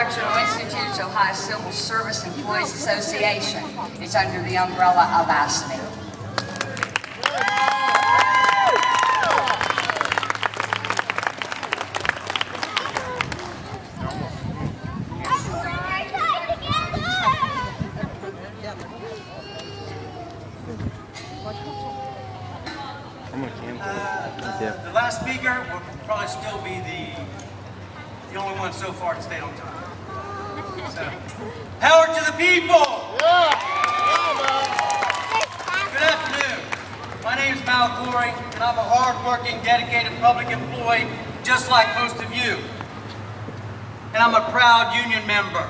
Correctional Institute's Ohio Civil Service Employees Association is under the umbrella of ASME. The last speaker will probably still be the only one so far to stay on time. So, power to the people! Good afternoon. My name is Corr, and I'm a hard-working, dedicated public employee, just like most of you. And I'm a proud union member.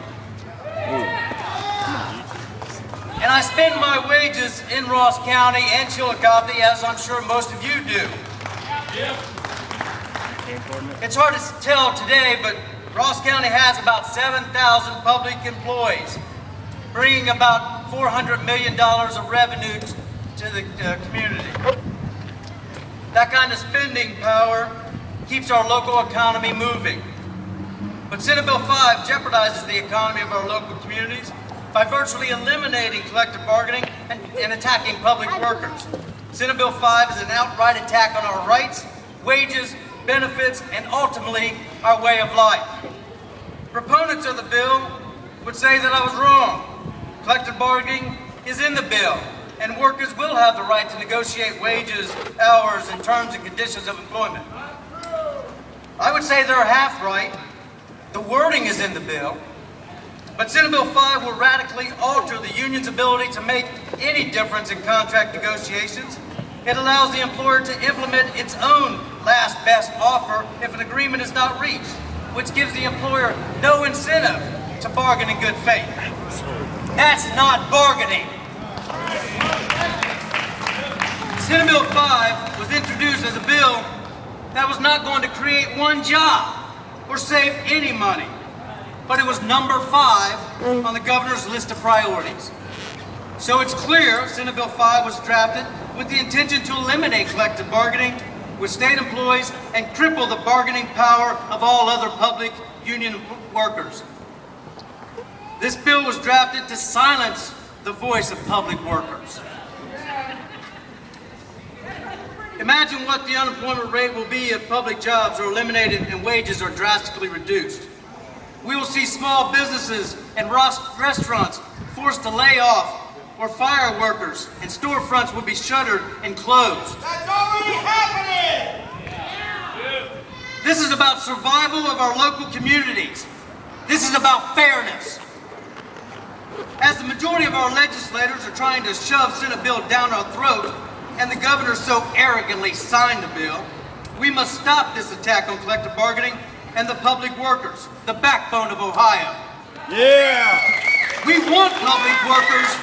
And I spend my wages in Ross County and Chillicothe, as I'm sure most of you do. It's hard to tell today, but Ross County has about 7,000 public employees, bringing about $400 million of revenue to the community. That kind of spending power keeps our local economy moving. But Senate Bill 5 jeopardizes the economy of our local communities by virtually eliminating collective bargaining and attacking public workers. Senate Bill 5 is an outright attack on our rights, wages, benefits, and ultimately our way of life. Proponents of the bill would say that I was wrong. Collective bargaining is in the bill, and workers will have the right to negotiate wages, hours, and terms and conditions of employment. I would say they're half right. The wording is in the bill, but Senate Bill 5 will radically alter the union's ability to make any difference in contract negotiations. It allows the employer to implement its own last best offer if an agreement is not reached, which gives the employer no incentive to bargain in good faith. That's not bargaining. Senate Bill 5 was introduced as a bill that was not going to create one job or save any money, but it was number 5 on the governor's list of priorities. So it's clear Senate Bill 5 was drafted with the intention to eliminate collective bargaining with state employees and cripple the bargaining power of all other public union workers. This bill was drafted to silence the voice of public workers. Imagine what the unemployment rate will be if public jobs are eliminated and wages are drastically reduced. We will see small businesses and restaurants forced to lay off or fire workers, and storefronts will be shuttered and closed. That's already happening! This is about survival of our local communities. This is about fairness. As the majority of our legislators are trying to shove Senate bill down our throats, and the governor so arrogantly signed the bill, we must stop this attack on collective bargaining and the public workers, the backbone of Ohio. Yeah! We want public workers.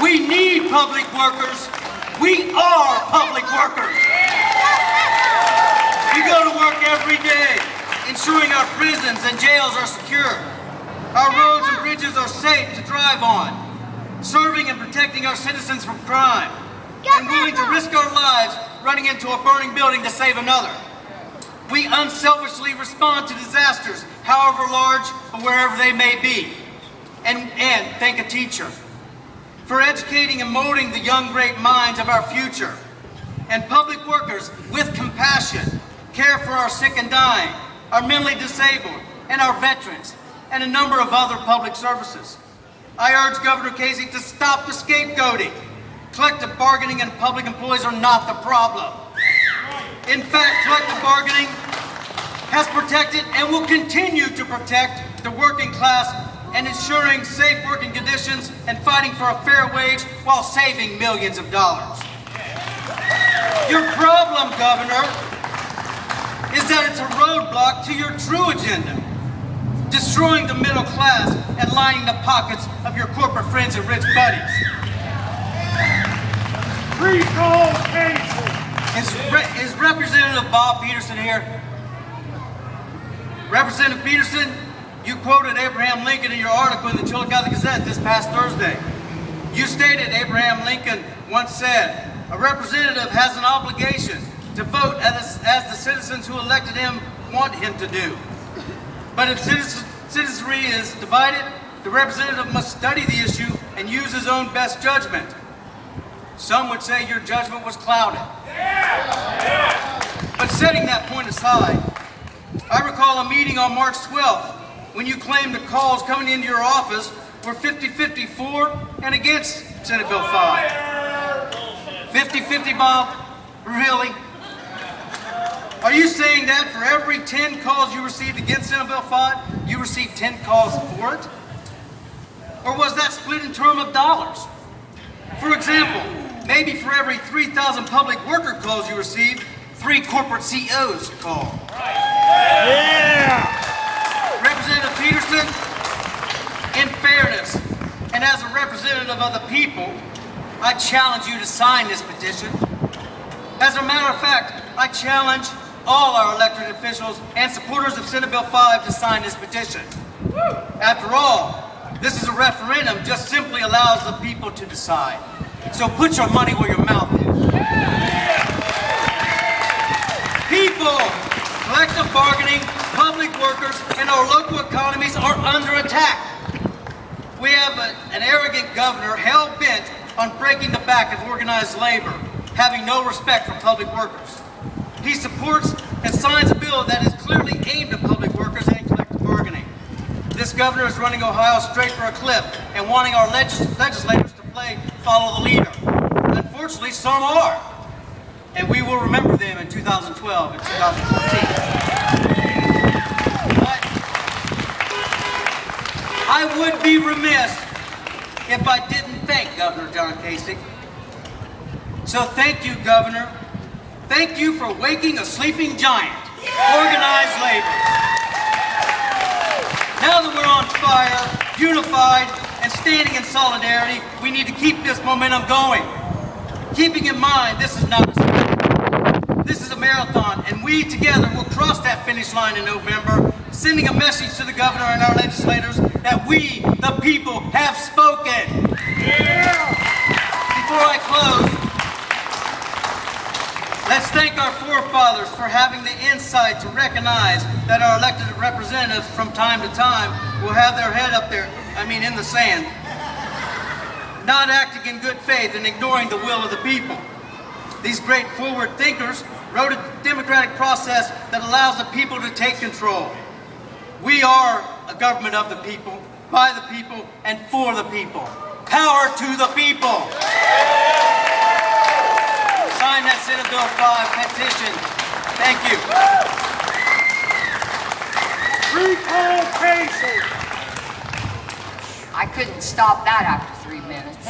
We need public workers. We are public workers. We go to work every day, ensuring our prisons and jails are secure. Our roads and bridges are safe to drive on, serving and protecting our citizens from crime, and willing to risk our lives running into a burning building to save another. We unselfishly respond to disasters, however large or wherever they may be, and thank a teacher for educating and molding the young great minds of our future. And public workers with compassion care for our sick and dying, our mentally disabled, and our veterans, and a number of other public services. I urge Governor Casey to stop the scapegoating. Collective bargaining and public employees are not the problem. In fact, collective bargaining has protected and will continue to protect the working class and ensuring safe working conditions and fighting for a fair wage while saving millions of dollars. Your problem, Governor, is that it's a roadblock to your true agenda, destroying the middle class and lining the pockets of your corporate friends and rich buddies. Is Representative Bob Peterson here? Representative Peterson, you quoted Abraham Lincoln in your article in the Chillicothe Gazette this past Thursday. You stated Abraham Lincoln once said, "A representative has an obligation to vote as the citizens who elected him want him to do. But if citizenry is divided, the representative must study the issue and use his own best judgment. Some would say your judgment was clouded. But setting that point aside, I recall a meeting on March 12th when you claimed the calls coming into your office were 50-50 for and against Senate Bill 5. 50-50, Bob? Really? Are you saying that for every 10 calls you received against Senate Bill 5, you received 10 calls for it? Or was that split in terms of dollars? For example, maybe for every 3,000 public worker calls you received, 3 corporate CEOs called. Yeah! Representative Peterson, in fairness, and as a representative of the people, I challenge you to sign this petition. As a matter of fact, I challenge all our elected officials and supporters of Senate Bill 5 to sign this petition. After all, this is a referendum, just simply allows the people to decide. So put your money where your mouth is. People, collective bargaining, public workers, and our local economies are under attack. We have an arrogant governor hell-bent on breaking the back of organized labor, having no respect for public workers. He supports and signs a bill that is clearly aimed at public workers and collective bargaining. This governor is running Ohio straight for a cliff and wanting our legislators to play follow the leader. Unfortunately, some are. And we will remember them in 2012 and 2014. But I would be remiss if I didn't thank Governor John Kasich. So thank you, Governor. Thank you for waking a sleeping giant, organized labor. Now that we're on fire, unified, and standing in solidarity, we need to keep this momentum going. Keeping in mind, this is not a sprint. This is a marathon, and we together will cross that finish line in November, sending a message to the governor and our legislators that we, the people, have spoken. Before I close, let's thank our forefathers for having the insight to recognize that our elected representatives from time to time will have their head up there, in the sand, not acting in good faith and ignoring the will of the people. These great forward thinkers wrote a democratic process that allows the people to take control. We are a government of the people, by the people, and for the people. Power to the people. Sign that Senate Bill 5 petition. Thank you. Recall Casey! I couldn't stop that after 3 minutes.